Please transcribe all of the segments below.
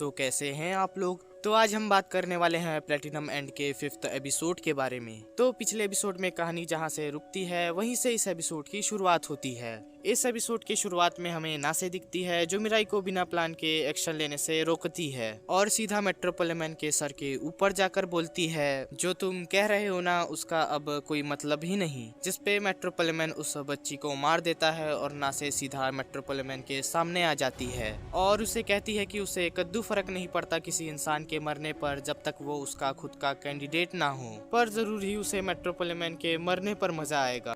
तो कैसे हैं आप लोग। तो आज हम बात करने वाले हैं प्लेटिनम एंड के 5th एपिसोड के बारे में। तो पिछले एपिसोड में कहानी जहां से रुकती है वहीं से इस एपिसोड की शुरुआत होती है। इस एपिसोड की शुरुआत में हमें नासे दिखती है जो मिराई को बिना प्लान के एक्शन लेने से रोकती है और सीधा मेट्रोपोलिटन के सर के ऊपर जाकर बोलती है, जो तुम कह रहे हो ना उसका अब कोई मतलब ही नहीं। जिसपे मेट्रोपोलिटन उस बच्ची को मार देता है और नासे सीधा मेट्रोपोलिटन के सामने आ जाती है और उसे कहती है कि उसे कद्दू फर्क नहीं पड़ता किसी इंसान के मरने पर जब तक वो उसका खुद का कैंडिडेट ना हो, पर जरूर ही उसे मेट्रोपोलिटन के मरने पर मजा आएगा।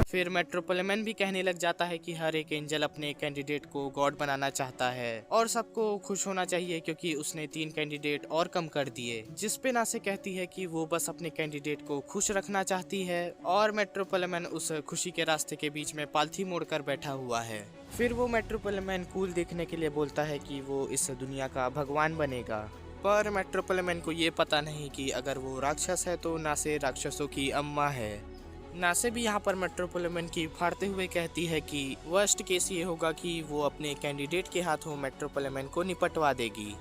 फिर मेट्रोपोलिटन भी कहने लग जाता है कि हर एक एंजल अपने कैंडिडेट को गॉड बनाना चाहता है और सबको खुश होना चाहिए क्योंकि उसने 3 कैंडिडेट और कम कर दिए। जिसपे नासे कहती है कि वो बस अपने कैंडिडेट को खुश रखना चाहती है और मेट्रोपोलिटन उस खुशी के रास्ते के बीच में पालथी मोड़कर बैठा हुआ है। फिर वो मेट्रोपोलिटन कूल देखने के लिए बोलता है कि वो इस दुनिया का भगवान बनेगा, पर मेट्रोपोलिटन को ये पता नहीं कि अगर वो राक्षस है तो नासे राक्षसों की अम्मा है। नासे भी यहाँ पर मेट्रोपोलिटन की फाड़ते हुए कहती है कि वर्स्ट केस ये होगा कि वो अपने कैंडिडेट के हाथों मेट्रोपोलिटन को निपटवा देगी।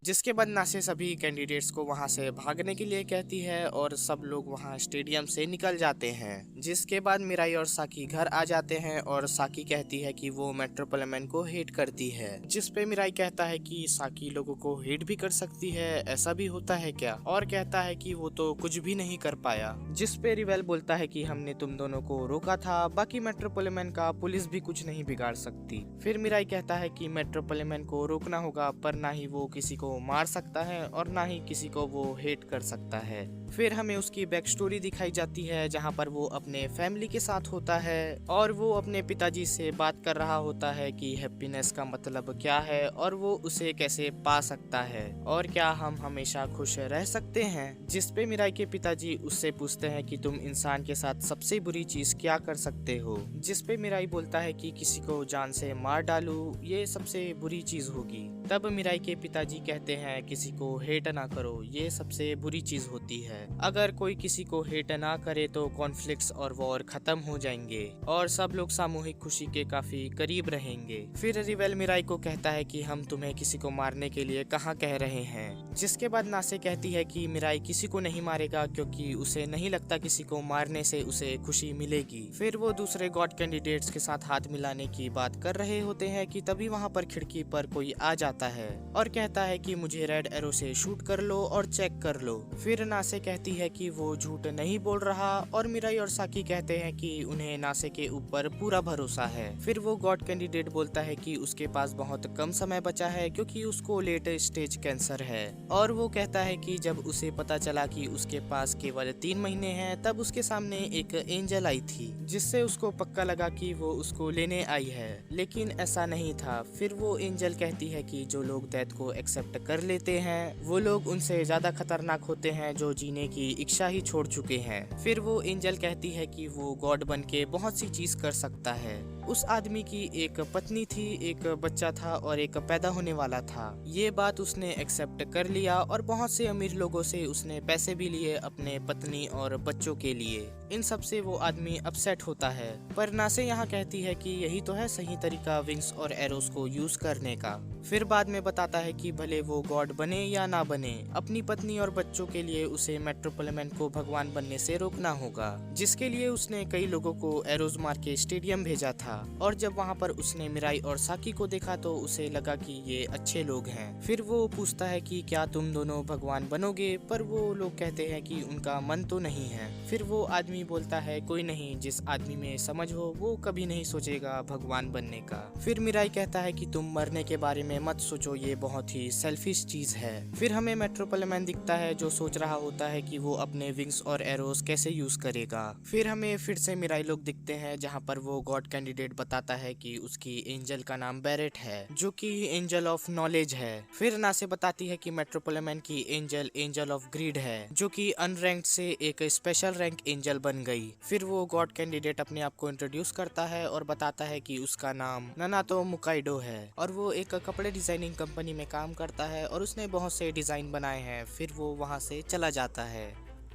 जिसके बाद नासे सभी कैंडिडेट्स को वहां से भागने के लिए कहती है और सब लोग वहां स्टेडियम से निकल जाते हैं। जिसके बाद मिराई और साकी घर आ जाते हैं और साकी कहती है कि वो मेट्रोपोलिटन को हेट करती है। जिसपे मिराई कहता है कि साकी लोगों को हेट भी कर सकती है, ऐसा भी होता है क्या, और कहता है कि वो तो कुछ भी नहीं कर पाया। जिसपे रिवेल बोलता है कि हमने तुम दोनों को रोका था, बाकी मेट्रोपोलिटन का पुलिस भी कुछ नहीं बिगाड़ सकती। फिर मिराई कहता है कि मेट्रोपोलिटन को रोकना होगा, पर ना ही वो किसी को मार सकता है और ना ही किसी को वो हेट कर सकता है। फिर हमें उसकी बैक स्टोरी दिखाई जाती है जहां पर वो अपने फैमिली के साथ होता है और वो अपने पिताजी से बात कर रहा होता है कि हैप्पीनेस का मतलब क्या है और वो उसे कैसे पा सकता है और क्या हम हमेशा खुश रह सकते हैं। जिसपे मिराई के पिताजी उससे पूछते हैं कि तुम इंसान के साथ सबसे बुरी चीज क्या कर सकते हो। जिसपे मिराई बोलता है कि किसी को जान से मार डालूं, ये सबसे बुरी चीज होगी। तब मिराई के पिताजी कहते हैं किसी को हेट ना करो, ये सबसे बुरी चीज होती है। अगर कोई किसी को हेट ना करे तो कॉन्फ्लिक्ट्स और वॉर खत्म हो जाएंगे और सब लोग सामूहिक खुशी के काफी करीब रहेंगे। फिर रिवेल मिराई को कहता है कि हम तुम्हें किसी को मारने के लिए कहाँ कह रहे हैं। जिसके बाद नासे कहती है कि मिराई किसी को नहीं मारेगा क्योंकि उसे नहीं लगता किसी को मारने से उसे खुशी मिलेगी। फिर वो दूसरे गॉड कैंडिडेट्स के साथ हाथ मिलाने की बात कर रहे होते हैं कि तभी वहाँ पर खिड़की पर कोई आ जाता है और कहता है कि मुझे रेड एरो से शूट कर लो और चेक कर लो। फिर नासे कहती है कि वो झूठ नहीं बोल रहा और मिराई और साकी कहते हैं कि उन्हें नासे के ऊपर पूरा भरोसा है। फिर वो गॉड कैंडिडेट बोलता है कि उसके पास बहुत कम समय बचा है क्योंकि उसको लेट स्टेज कैंसर है और वो कहता है कि जब उसे पता चला कि उसके पास केवल 3 महीने हैं तब उसके सामने एक एंजल आई थी जिससे उसको पक्का लगा कि वो उसको लेने आई है, लेकिन ऐसा नहीं था। फिर वो एंजल कहती है कि जो लोग डेथ को एक्सेप्ट कर लेते हैं वो लोग उनसे ज्यादा खतरनाक होते हैं जो जीने की इच्छा ही छोड़ चुके हैं। फिर वो एंजल कहती है कि वो गॉड बन के बहुत सी चीज कर सकता है। उस आदमी की एक पत्नी थी, एक बच्चा था और एक पैदा होने वाला था। ये बात उसने एक्सेप्ट कर लिया और बहुत से अमीर लोगों से उसने पैसे भी लिए अपने पत्नी और बच्चों के लिए। इन सब से वो आदमी अपसेट होता है, पर नासे यहाँ कहती है कि यही तो है सही तरीका विंग्स और एरोस को यूज करने का। फिर बाद में बताता है कि भले वो गॉड बने या ना बने, अपनी पत्नी और बच्चों के लिए उसे मेट्रोपोलिटन को भगवान बनने से रोकना होगा। जिसके लिए उसने कई लोगों को एरोस मार के स्टेडियम भेजा था और जब वहाँ पर उसने मिराई और साकी को देखा तो उसे लगा कि ये अच्छे लोग हैं। फिर वो पूछता है कि क्या तुम दोनों भगवान बनोगे, पर वो लोग कहते हैं कि उनका मन तो नहीं है। फिर वो आदमी बोलता है कोई नहीं, जिस आदमी में समझ हो वो कभी नहीं सोचेगा भगवान बनने का। फिर मिराई कहता है कि तुम मरने के बारे में मत सोचो, ये बहुत ही सेल्फिश चीज है। फिर हमें मेट्रोपोलिटन दिखता है जो सोच रहा होता है कि वो अपने विंग्स और एरोस कैसे यूज करेगा। फिर हमें फिर से मिराई लोग दिखते हैं जहाँ पर वो गॉड कैंडिडेट बताता है कि उसकी एंजल का नाम बैरेट है जो कि एंजल ऑफ नॉलेज है। फिर नासे बताती है कि मेट्रोपोलिटन की एंजल एंजल ऑफ ग्रीड है जो कि अनरैंक्ड से एक स्पेशल रैंक एंजल बन गई। फिर वो गॉड कैंडिडेट अपने आप को इंट्रोड्यूस करता है और बताता है कि उसका नाम ननातो मुकाइडो है और वो एक कपड़े डिजाइनिंग कंपनी में काम करता है और उसने बहुत से डिजाइन बनाए हैं। फिर वो वहाँ से चला जाता है।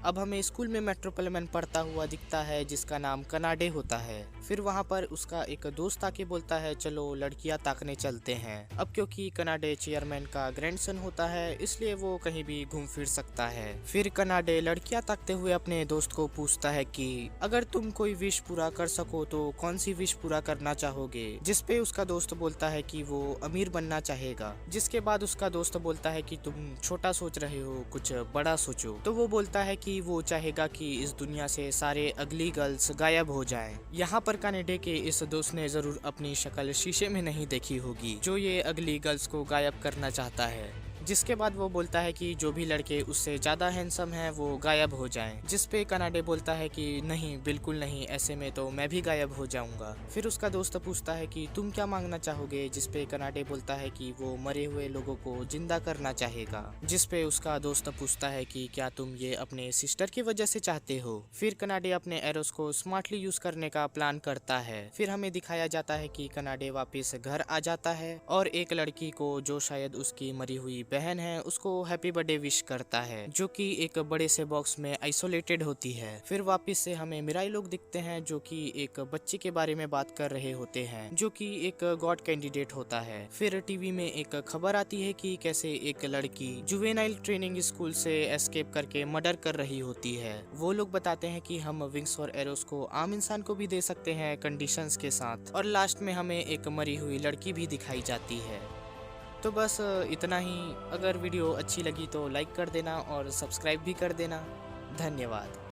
अब हमें स्कूल में मेट्रोपोलिटन पढ़ता हुआ दिखता है जिसका नाम कनाडे होता है। फिर वहाँ पर उसका एक दोस्त आके बोलता है चलो लड़कियाँ ताकने चलते हैं। अब क्योंकि कनाडे चेयरमैन का ग्रैंडसन होता है इसलिए वो कहीं भी घूम फिर सकता है। फिर कनाडे लड़कियाँ ताकते हुए अपने दोस्त को पूछता है कि अगर तुम कोई विश पूरा कर सको तो कौन सी विश पूरा करना चाहोगे, जिसपे उसका दोस्त बोलता है कि वो अमीर बनना चाहेगा। जिसके बाद उसका दोस्त बोलता है कि तुम छोटा सोच रहे हो, कुछ बड़ा सोचो। तो वो बोलता है कि वो चाहेगा कि इस दुनिया से सारे अगली गर्ल्स गायब हो जाएं। यहाँ पर कनाडे के इस दोस्त ने जरूर अपनी शक्ल शीशे में नहीं देखी होगी जो ये अगली गर्ल्स को गायब करना चाहता है। जिसके बाद वो बोलता है कि जो भी लड़के उससे ज्यादा हैंडसम हैं वो गायब हो जाएं। जिस पे कनाडे बोलता है कि नहीं, बिल्कुल नहीं, ऐसे में तो मैं भी गायब हो जाऊंगा। फिर उसका दोस्त पूछता है कि तुम क्या मांगना चाहोगे, जिस पे कनाडे बोलता है कि वो मरे हुए लोगों को जिंदा करना चाहेगा। जिस पे उसका दोस्त पूछता है कि क्या तुम ये अपने सिस्टर की वजह से चाहते हो। फिर कनाडे अपने एरोस को स्मार्टली यूज करने का प्लान करता है। फिर हमें दिखाया जाता है कि कनाडे वापस घर आ जाता है और एक लड़की को जो शायद उसकी मरी हुई बहन है उसको हैप्पी बर्थडे विश करता है, जो कि एक बड़े से बॉक्स में आइसोलेटेड होती है। फिर वापस से हमें मिराई लोग दिखते हैं जो कि एक बच्चे के बारे में बात कर रहे होते हैं जो कि एक गॉड कैंडिडेट होता है। फिर टीवी में एक खबर आती है कि कैसे एक लड़की जुवेनाइल ट्रेनिंग स्कूल से एस्केप करके मर्डर कर रही होती है। वो लोग बताते हैं कि हम विंग्स और एरोस को आम इंसान को भी दे सकते हैं कंडीशंस के साथ। और लास्ट में हमें एक मरी हुई लड़की भी दिखाई जाती है। तो बस इतना ही। अगर वीडियो अच्छी लगी तो लाइक कर देना और सब्सक्राइब भी कर देना। धन्यवाद।